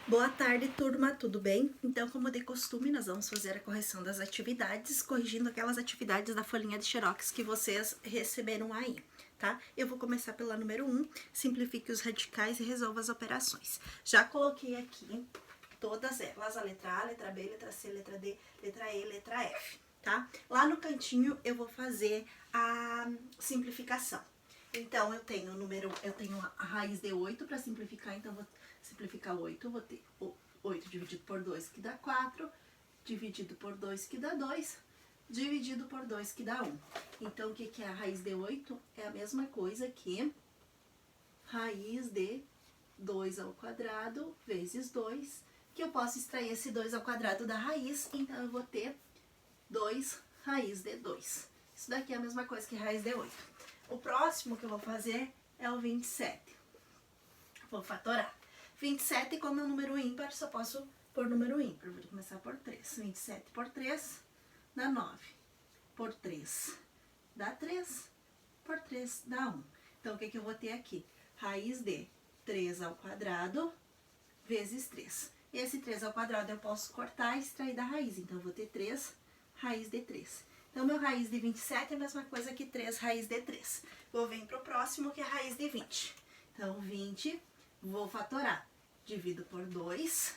Boa tarde, turma, tudo bem? Então, como de costume, nós vamos fazer a correção das atividades, corrigindo aquelas atividades da folhinha de xerox que vocês receberam aí, tá? Eu vou começar pela número 1, simplifique os radicais e resolva as operações. Já coloquei aqui todas elas, a letra A, letra B, letra C, letra D, letra E, letra F, tá? Lá no cantinho eu vou fazer a simplificação. Então, eu tenho a raiz de 8 para simplificar, então vou simplificar 8, vou ter 8 dividido por 2 que dá 4, dividido por 2 que dá 2, dividido por 2 que dá 1. Então, o que é a raiz de 8? É a mesma coisa que raiz de 2 ao quadrado vezes 2, que eu posso extrair esse 2 ao quadrado da raiz, então eu vou ter 2 raiz de 2. Isso daqui é a mesma coisa que raiz de 8. O próximo que eu vou fazer é o 27. Vou fatorar. 27, como é um número ímpar, só posso pôr número ímpar. Vou começar por 3. 27 por 3 dá 9. Por 3 dá 3. Por 3 dá 1. Então, o que eu vou ter aqui? Raiz de 3 ao quadrado vezes 3. Esse 3 ao quadrado eu posso cortar e extrair da raiz. Então, eu vou ter 3 raiz de 3. Então, meu raiz de 27 é a mesma coisa que 3 raiz de 3. Vou vir para o próximo, que é a raiz de 20. Então, 20, vou fatorar. Divido por 2,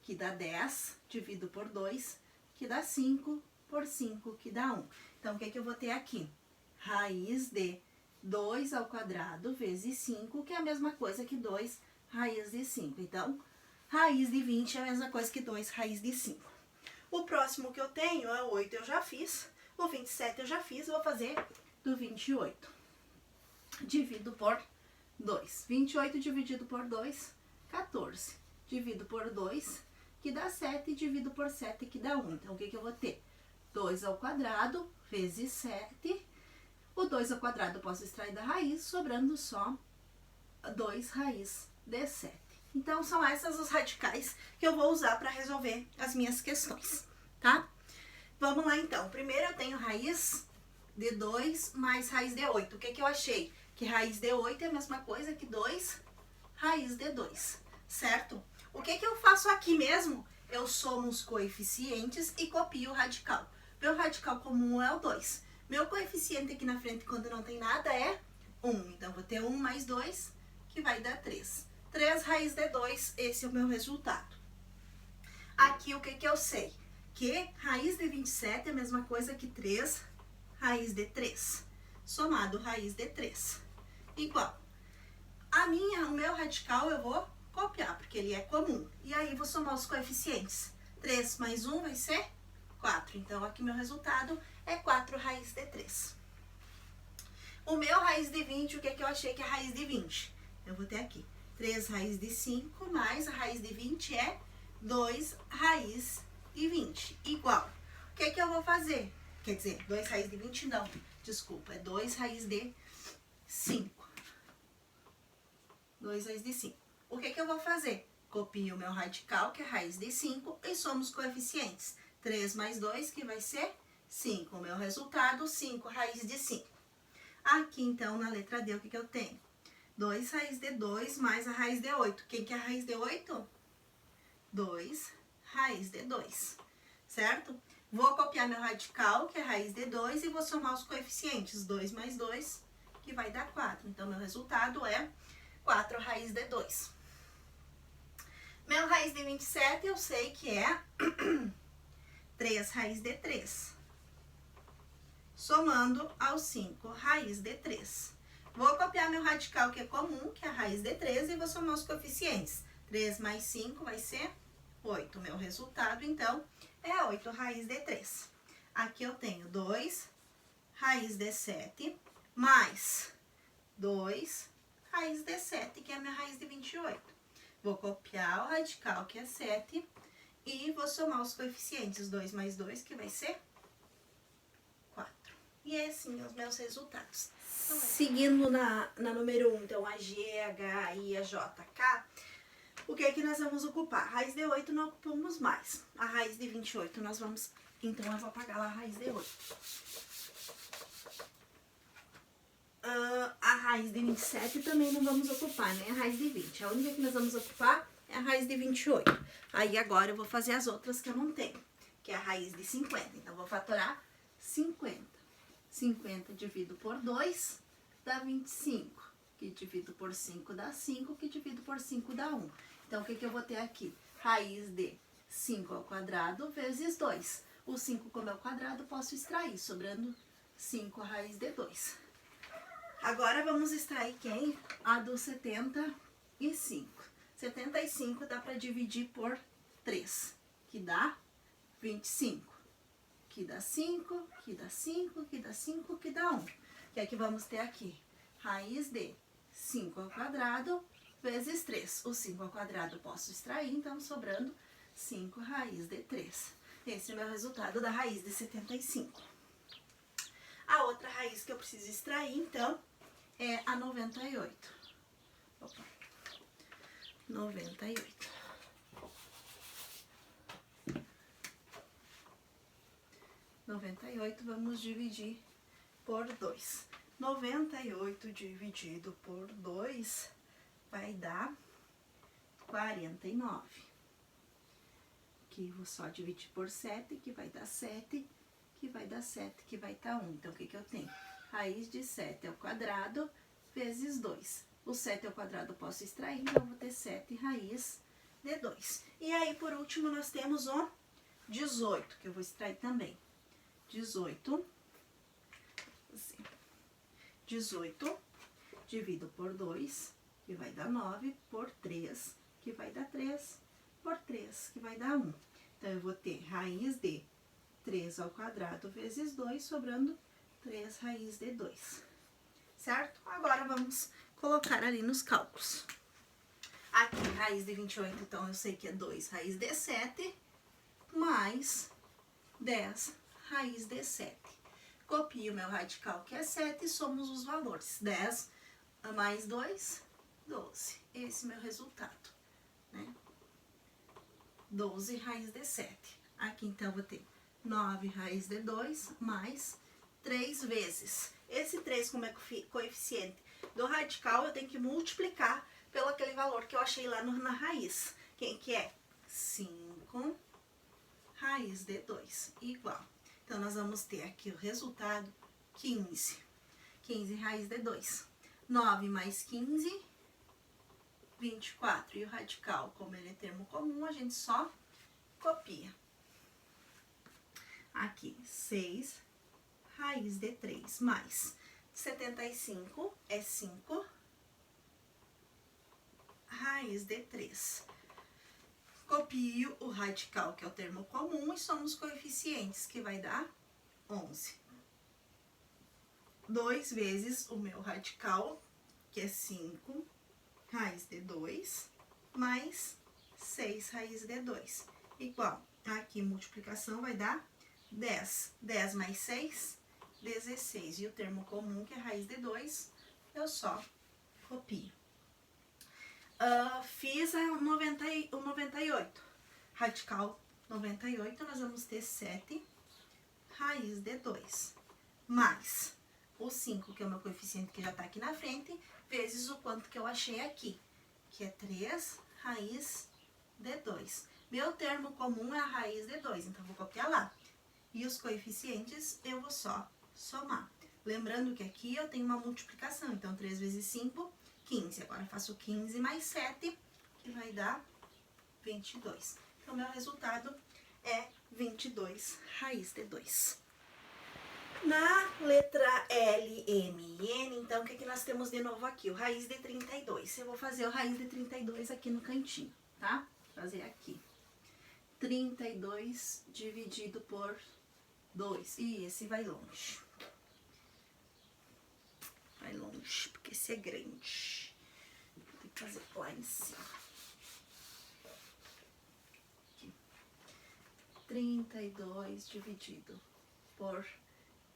que dá 10. Divido por 2, que dá 5. Por 5, que dá 1. Então, o que eu vou ter aqui? Raiz de 2 ao quadrado vezes 5, que é a mesma coisa que 2 raiz de 5. Então, raiz de 20 é a mesma coisa que 2 raiz de 5. O próximo que eu tenho é o 8, eu já fiz. O 27 eu já fiz, vou fazer do 28. Divido por 2. 28 dividido por 2, 14. Divido por 2, que dá 7. Divido por 7, que dá 1. Então, o que eu vou ter? 2 ao quadrado vezes 7. O 2 ao quadrado eu posso extrair da raiz, sobrando só 2 raiz de 7. Então, são essas os radicais que eu vou usar para resolver as minhas questões, tá? Vamos lá, então. Primeiro, eu tenho raiz de 2 mais raiz de 8. O que eu achei? Que raiz de 8 é a mesma coisa que 2 raiz de 2, certo? O que eu faço aqui mesmo? Eu somo os coeficientes e copio o radical. Meu radical comum é o 2. Meu coeficiente aqui na frente, quando não tem nada, é 1. Então, vou ter 1 mais 2, que vai dar 3. 3 raiz de 2, esse é o meu resultado. Aqui, o que eu sei? Que raiz de 27 é a mesma coisa que 3 raiz de 3. Somado raiz de 3. Igual. O meu radical eu vou copiar, porque ele é comum. E aí, vou somar os coeficientes. 3 mais 1 vai ser 4. Então, aqui meu resultado é 4 raiz de 3. O meu raiz de 20, o que eu achei que é raiz de 20? Eu vou ter aqui 3 raiz de 5 mais a raiz de 20 é 2 raiz de 20. Igual. O que eu vou fazer? Quer dizer, 2 raiz de 20 não. Desculpa, é 2 raiz de 5. 2 raiz de 5. O que eu vou fazer? Copio o meu radical, que é raiz de 5, e somo os coeficientes. 3 mais 2, que vai ser 5. O meu resultado, 5 raiz de 5. Aqui, então, na letra D, o que eu tenho? 2 raiz de 2 mais a raiz de 8. Quem que é a raiz de 8? 2 raiz de 2, certo? Vou copiar meu radical, que é raiz de 2, e vou somar os coeficientes. 2 mais 2, que vai dar 4. Então, meu resultado é 4 raiz de 2. Meu raiz de 27, eu sei que é 3 raiz de 3. Somando aos 5 raiz de 3. Vou copiar meu radical, que é comum, que é a raiz de 3, e vou somar os coeficientes. 3 mais 5 vai ser 8. Meu resultado, então, é 8 raiz de 3. Aqui eu tenho 2 raiz de 7 mais 2 raiz de 7, que é a minha raiz de 28. Vou copiar o radical, que é 7, e vou somar os coeficientes. 2 mais 2, que vai ser 4. E é assim os meus resultados. Então, seguindo na número 1, então, a G, H, I, a J, K, o que nós vamos ocupar? A raiz de 8 não ocupamos mais. A raiz de 28 nós vamos... Então, eu vou apagar lá a raiz de 8. A raiz de 27 também não vamos ocupar, né? A raiz de 20. A única que nós vamos ocupar é a raiz de 28. Aí agora eu vou fazer as outras que eu não tenho, que é a raiz de 50. Então, eu vou fatorar 50. 50 divido por 2 dá 25. Que divido por 5 dá 5, que divido por 5 dá 1. Então, o que eu vou ter aqui? Raiz de 5 ao quadrado vezes 2. O 5, como é o quadrado, posso extrair, sobrando 5 a raiz de 2. Agora, vamos extrair quem? A do 75. 75 dá para dividir por 3, que dá 25. Que dá 5, que dá 5, que dá 5, que dá 1. Que é que vamos ter aqui? Raiz de 5 ao quadrado vezes 3. O 5 ao quadrado eu posso extrair, então sobrando 5 raiz de 3. Esse é o meu resultado da raiz de 75. A outra raiz que eu preciso extrair, então, é a 98. Opa. 98. 98 vamos dividir por 2. 98 dividido por 2 vai dar 49. Aqui vou só dividir por 7, que vai dar 7, que vai dar 7, que vai dar 1. Então, o que eu tenho? Raiz de 7 ao quadrado vezes 2. O 7 ao quadrado eu posso extrair, então eu vou ter 7 raiz de 2. E aí, por último, nós temos o 18, que eu vou extrair também. 18 divido por 2, que vai dar 9, por 3, que vai dar 3, por 3, que vai dar 1. Então, eu vou ter raiz de 3 ao quadrado vezes 2, sobrando 3 raiz de 2. Certo? Agora, vamos colocar ali nos cálculos. Aqui, raiz de 28, então, eu sei que é 2 raiz de 7, mais 10 raiz de 7. Copio o meu radical, que é 7, e somos os valores. 10 mais 2, 12. Esse é o meu resultado, né? 12 raiz de 7. Aqui, então, eu vou ter 9 raiz de 2 mais 3 vezes. Esse 3, como é coeficiente do radical, eu tenho que multiplicar pelo aquele valor que eu achei lá na raiz. Quem que é? 5 raiz de 2 igual. Então, nós vamos ter aqui o resultado 15. 15 raiz de 2. 9 mais 15, 24. E o radical, como ele é termo comum, a gente só copia. Aqui, 6 raiz de 3 mais 75 é 5 raiz de 3. Copio o radical, que é o termo comum, e somos coeficientes, que vai dar 11. 2 vezes o meu radical, que é 5 raiz de 2, mais 6 raiz de 2, igual. Aqui, multiplicação vai dar 10. 10 mais 6, 16. E o termo comum, que é raiz de 2, eu só copio. Fiz o 98. Radical 98, nós vamos ter 7 raiz de 2. Mais o 5, que é o meu coeficiente que já tá aqui na frente, vezes o quanto que eu achei aqui, que é 3 raiz de 2. Meu termo comum é a raiz de 2, então vou copiar lá. E os coeficientes eu vou só somar. Lembrando que aqui eu tenho uma multiplicação, então 3 vezes 5, 15. Agora eu faço 15 mais 7, que vai dar 22. Então, meu resultado é 22 raiz de 2. Na letra L, M e N, então, o que nós temos de novo aqui? O raiz de 32. Eu vou fazer o raiz de 32 aqui no cantinho, tá? Vou fazer aqui. 32 dividido por 2. E esse vai longe. Vai longe, porque esse é grande. Vou ter que fazer lá em cima. Aqui. 32 dividido por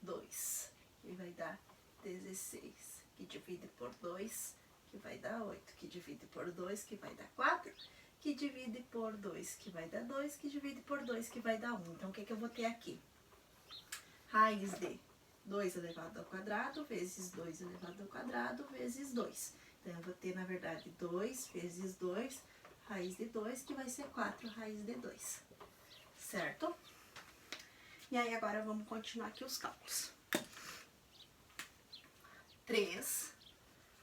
2, que vai dar 16, que divide por 2, que vai dar 8, que divide por 2, que vai dar 4, que divide por 2, que vai dar 2, que divide por 2, que vai dar 1. Então, o que eu vou ter aqui? Raiz de 2 elevado ao quadrado, vezes 2 elevado ao quadrado, vezes 2. Então, eu vou ter, na verdade, 2 vezes 2, raiz de 2, que vai ser 4 raiz de 2, certo? E aí, agora vamos continuar aqui os cálculos. 3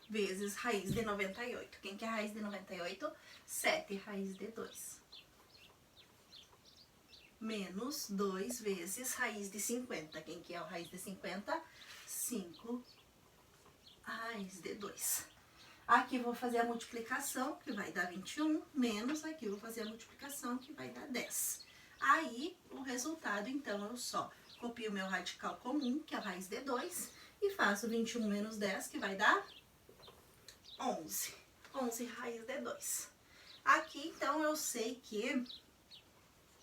vezes raiz de 98. Quem que é raiz de 98? 7 raiz de 2. Menos 2 vezes raiz de 50. Quem que é o raiz de 50? 5 raiz de 2. Aqui vou fazer a multiplicação, que vai dar 21, menos aqui eu vou fazer a multiplicação, que vai dar 10. Aí, o resultado, então, eu só copio o meu radical comum, que é a raiz de 2, e faço 21 menos 10, que vai dar 11. 11 raiz de 2. Aqui, então, eu sei que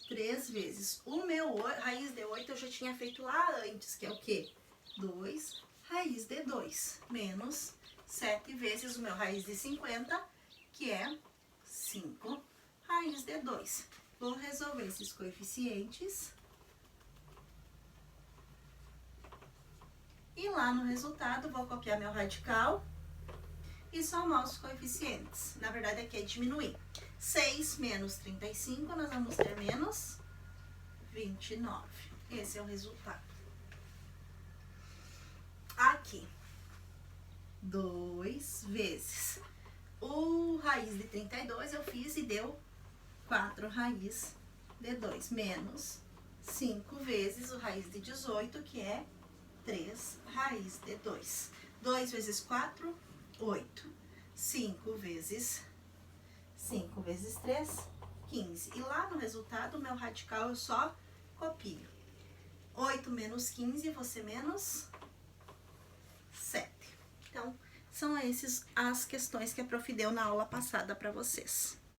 3 vezes o meu raiz de 8 eu já tinha feito lá antes, que é o quê? 2 raiz de 2, menos 7 vezes o meu raiz de 50, que é 5 raiz de 2. Vou resolver esses coeficientes. E lá no resultado, vou copiar meu radical e somar os coeficientes. Na verdade, aqui é diminuir. 6 menos 35, nós vamos ter menos 29. Esse é o resultado. Aqui, 2 vezes o raiz de 32 eu fiz e deu 4 raiz de 2, menos 5 vezes o raiz de 18, que é 3 raiz de 2. 2 vezes 4, 8. 5 vezes 3, 15. E lá no resultado, o meu radical eu só copio. 8 menos 15, você menos 7. Então, são essas as questões que a prof deu na aula passada para vocês.